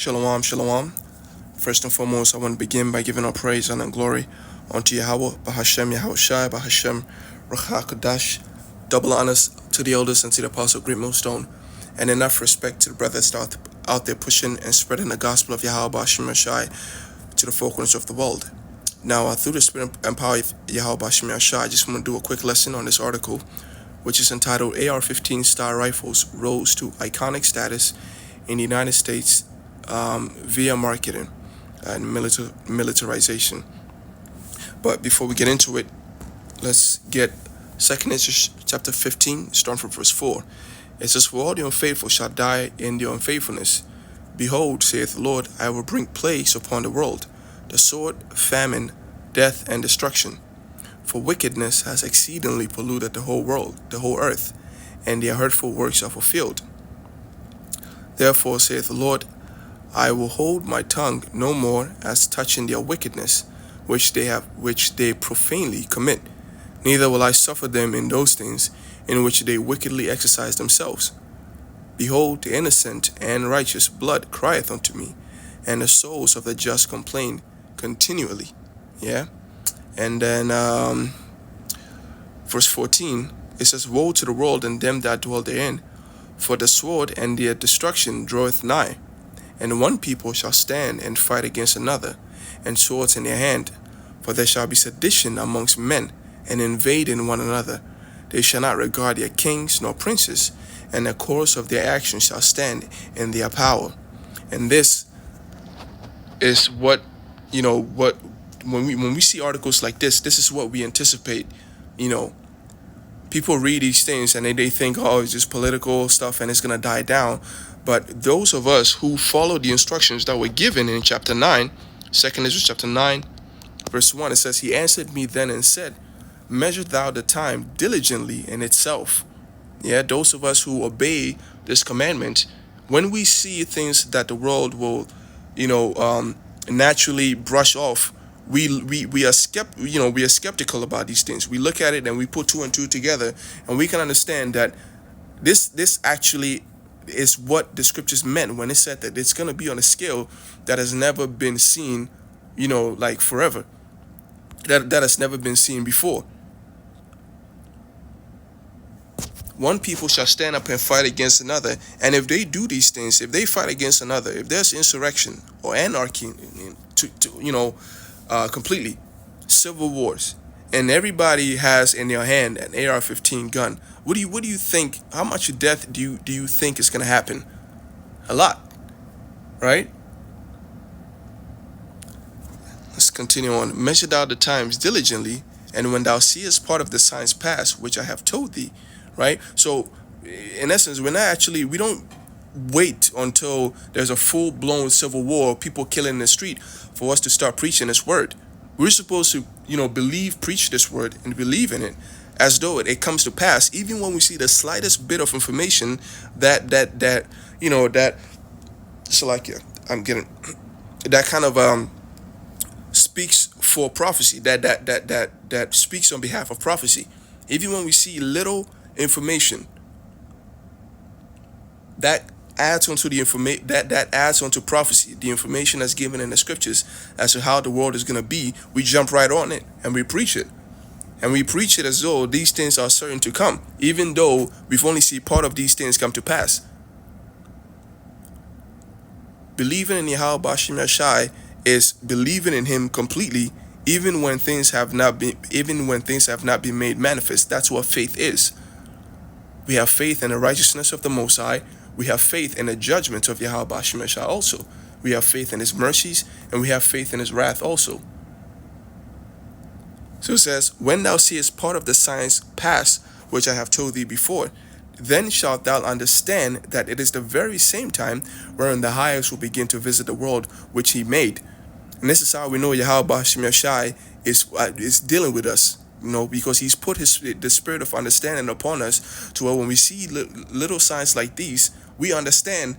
Shalom, shalom. First and foremost, I want to begin by giving our praise and glory unto Yahweh, Bahashem Yahushai, Bahashem Ruach HaKodesh. Double honors to the elders and to the apostle Great Millstone, and enough respect to the brothers that are out there pushing and spreading the gospel of Yahweh, Bahashem Yahushai to the four corners of the world. Now, through the spirit and power of Yahweh, Bahashem Yahushai, I just want to do a quick lesson on this article, which is entitled AR-15 Star Rifles Rose to Iconic Status in the United States via marketing and militarization. But before we get into it, let's get 2 Ezra chapter 15, starting from verse 4. It says, "For all the unfaithful shall die in their unfaithfulness. Behold, saith the Lord, I will bring plagues upon the world, the sword, famine, death, and destruction. For wickedness has exceedingly polluted the whole world, the whole earth, and their hurtful works are fulfilled. Therefore, saith the Lord, I will hold my tongue no more as touching their wickedness, which they profanely commit. Neither will I suffer them in those things in which they wickedly exercise themselves. Behold, the innocent and righteous blood crieth unto me, and the souls of the just complain continually." Yeah. And then verse 14, it says, "Woe to the world and them that dwell therein, for the sword and their destruction draweth nigh. And one people shall stand and fight against another, and swords in their hand. For there shall be sedition amongst men, and invading one another. They shall not regard their kings nor princes, and the course of their actions shall stand in their power." And this is what, when we see articles like this is what we anticipate. People read these things and they think, oh, it's just political stuff and it's going to die down. But those of us who follow the instructions that were given in chapter 9, 2 Ezra chapter 9, verse 1, it says, "He answered me then and said, Measure thou the time diligently in itself." Yeah, those of us who obey this commandment, when we see things that the world will, naturally brush off, we are skeptical about these things. We look at it and we put two and two together, and we can understand that this actually is what the scriptures meant when it said that it's going to be on a scale that has never been seen, like forever. That has never been seen before. One people shall stand up and fight against another, and if they do these things, if they fight against another, if there's insurrection or anarchy, completely civil wars, and everybody has in their hand an AR-15 gun, what do you think? How much death do you think is going to happen? A lot, right? Let's continue on. "Measure thou the times diligently, and when thou seest part of the signs pass, which I have told thee." Right? So, in essence, we don't wait until there's a full-blown civil war, people killing in the street, for us to start preaching this word. We're supposed to, preach this word and believe in it as though it comes to pass, even when we see the slightest bit of information that kind of speaks for prophecy, that speaks on behalf of prophecy. Even when we see little information that adds onto the information that adds onto prophecy, the information that's given in the scriptures as to how the world is going to be, we jump right on it and we preach it. And we preach it as though these things are certain to come, even though we've only seen part of these things come to pass. Believing in Yahweh Bashim Yashai is believing in him completely, even when things have not been made manifest. That's what faith is. We have faith in the righteousness of the Most High. We have faith in the judgment of Yahweh Bashim Yashai also. We have faith in his mercies, and we have faith in his wrath also. So it says, "When thou seest part of the signs pass, which I have told thee before, then shalt thou understand that it is the very same time wherein the highest will begin to visit the world which he made." And this is how we know Yahweh Bashim Yashai is dealing with us, because he's put the spirit of understanding upon us, to where when we see little signs like these, we understand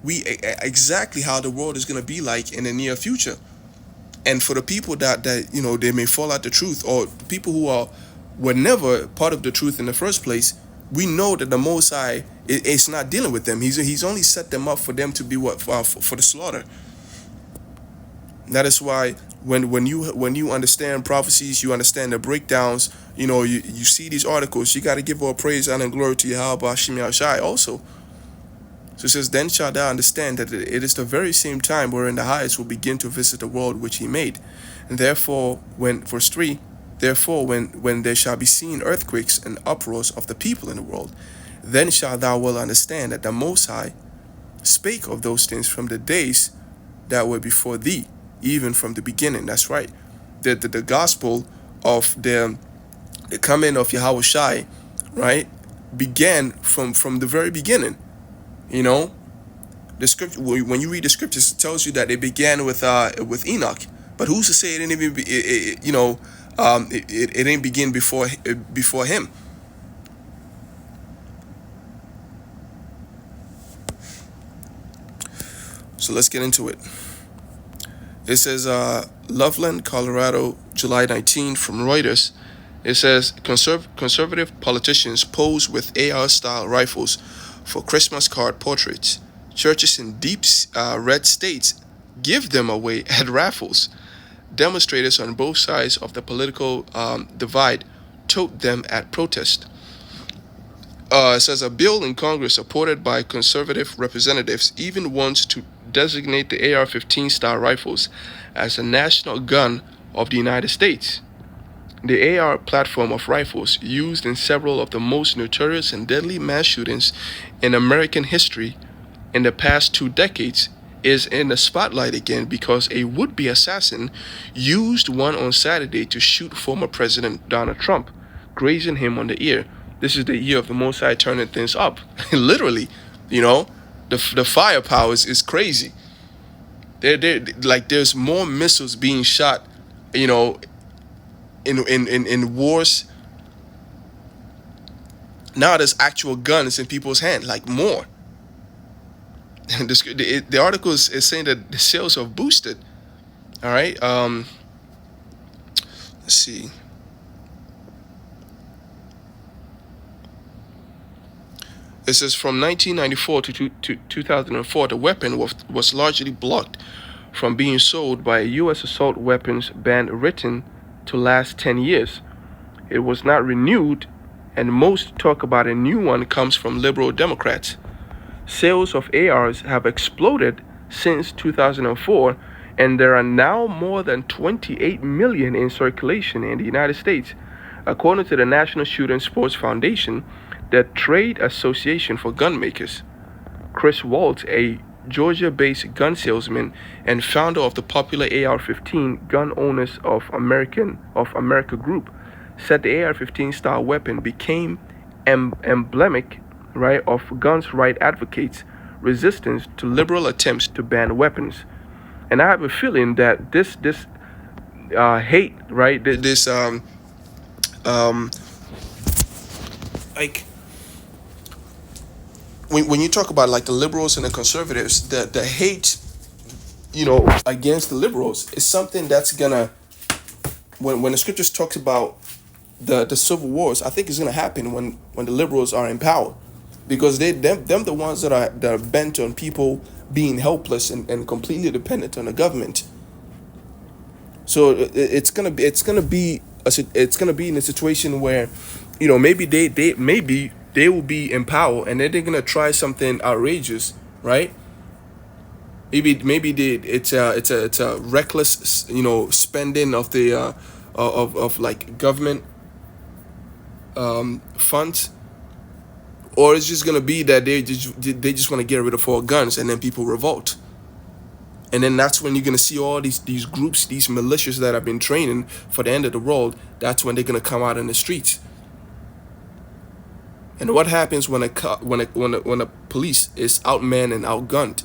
exactly how the world is going to be like in the near future. And for the people that they may fall out the truth, or people who were never part of the truth in the first place, We know that the Most High is not dealing with them. He's only set them up for them to be what for the slaughter. That is why when you understand prophecies, you understand the breakdowns. You see these articles. You got to give all praise, honor, and glory to Yahweh Hashem Shai also. So it says, then shall thou understand that it is the very same time wherein the highest will begin to visit the world which he made. And therefore, verse 3, therefore, when there shall be seen earthquakes and uproars of the people in the world, then shalt thou well understand that the Most High spake of those things from the days that were before thee, even from the beginning. That's right. The gospel of the coming of Yahweh Shai, right, began from the very beginning. The scripture, when you read the scriptures, it tells you that it began with Enoch. But who's to say it didn't even it didn't begin before him? So let's get into it. It says, Loveland, Colorado, July 19, from Reuters. It says, conservative politicians pose with AR-style rifles for Christmas card portraits. Churches in deep red states give them away at raffles. Demonstrators on both sides of the political divide tote them at protest. It says a bill in Congress supported by conservative representatives even wants to designate the AR-15 style rifles as a national gun of the United States. The AR platform of rifles, used in several of the most notorious and deadly mass shootings in American history in the past 2 decades, is in the spotlight again because a would-be assassin used one on Saturday to shoot former President Donald Trump, grazing him on the ear. This is the year of the Most High turning things up. Literally, the firepower is crazy. There's more missiles being shot, in wars. Now there's actual guns in people's hands, like more. The article is saying that the sales have boosted. All right. Let's see. It says from 1994 to 2004, the weapon was largely blocked from being sold by a U.S. assault weapons ban written to last 10 years. It was not renewed, and most talk about a new one comes from liberal Democrats. Sales of ARs have exploded since 2004, and there are now more than 28 million in circulation in the United States. According to the National Shooting Sports Foundation, the Trade Association for Gun Makers. Chris Waltz, a Georgia-based gun salesman and founder of the popular AR-15 Gun Owners of America group, said the AR-15 style weapon became emblematic, right, of guns rights advocates' resistance to liberal attempts to ban weapons. And I have a feeling that this hate, right, like when you talk about like the liberals and the conservatives, the hate, against the liberals is something that's gonna, when the scriptures talks about the civil wars, I think it's gonna happen when the liberals are in power, because them the ones that are bent on people being helpless and completely dependent on the government. So it's gonna be in a situation where, maybe they will be in power and then they're gonna try something outrageous, right? Maybe it's a reckless, spending of the of like government funds, or it's just gonna be that they just want to get rid of all guns and then people revolt. And then that's when you're going to see all these groups, these militias that have been training for the end of the world. That's when they're going to come out in the streets. And what happens when a police is outmanned and outgunned?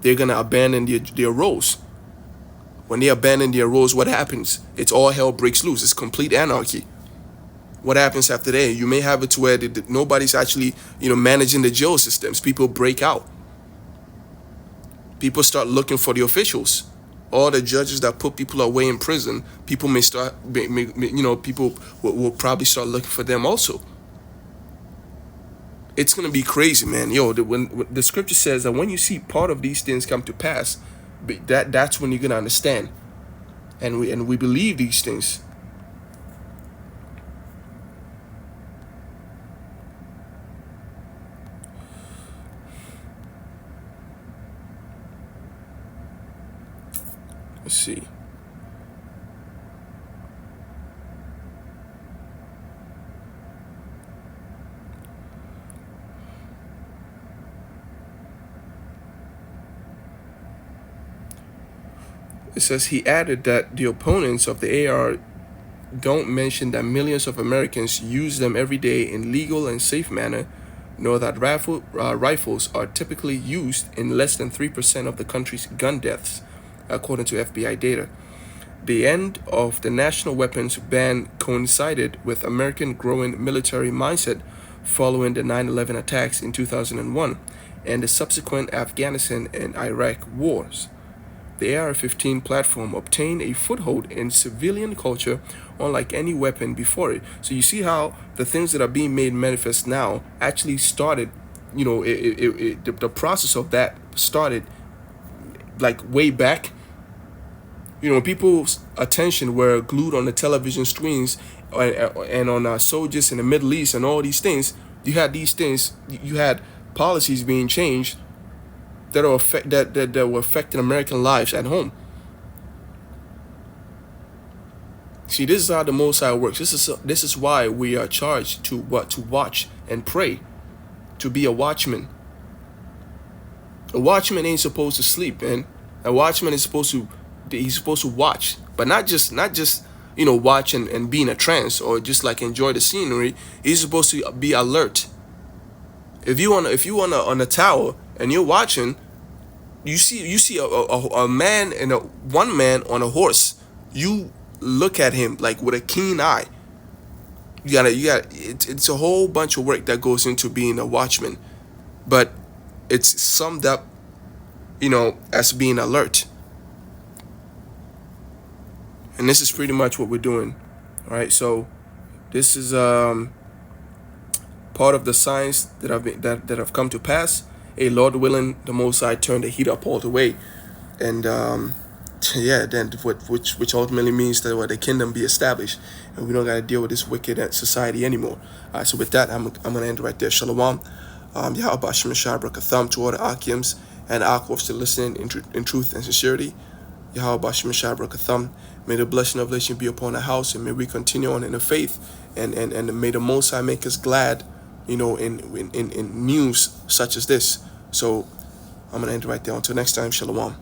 They're going to abandon their roles. When they abandon their roles, what happens? It's all hell breaks loose. It's complete anarchy. What happens after that? You may have it to where nobody's actually, managing the jail systems. People break out. People start looking for the officials. All the judges that put people away in prison, people may start, people will probably start looking for them also. it's gonna be crazy, man. Yo, when the scripture says that when you see part of these things come to pass, that's when you're gonna understand, and we believe these things. Let's see. It says he added that the opponents of the AR don't mention that millions of Americans use them every day in legal and safe manner, nor that rifles are typically used in less than 3% of the country's gun deaths, according to FBI data. The end of the national weapons ban coincided with American growing military mindset following the 9/11 attacks in 2001 and the subsequent Afghanistan and Iraq wars. The AR-15 platform obtained a foothold in civilian culture unlike any weapon before it. So you see how the things that are being made manifest now actually started, the process of that started like way back. When people's attention were glued on the television screens and on soldiers in the Middle East and all these things, you had policies being changed that were affecting American lives at home. See, this is how the Most High works. This is why we are charged to watch and pray, to be a watchman. A watchman ain't supposed to sleep, man. A watchman is supposed to watch, but not just watch and be in a trance or just like enjoy the scenery. He's supposed to be alert. If you on a tower and you're watching, you see a man and one man on a horse. You look at him like with a keen eye. It's a whole bunch of work that goes into being a watchman, but it's summed up, as being alert. And this is pretty much what we're doing. All right, so this is part of the signs that have come to pass. Hey, Lord willing, the Most High turn the heat up all the way, and then which ultimately means that the kingdom be established, and we don't got to deal with this wicked society anymore. All right, so with that, I'm gonna end right there. Shalom. Yahweh Shem Shai Brakatham to all the Akims and Akwafs to listen in truth and sincerity. Yahweh Shem Shai Brakatham. May the blessing of relation be upon the house, and may we continue on in the faith, and may the Most High make us glad, in news such as this. So I'm gonna end right there. Until next time, Shalom.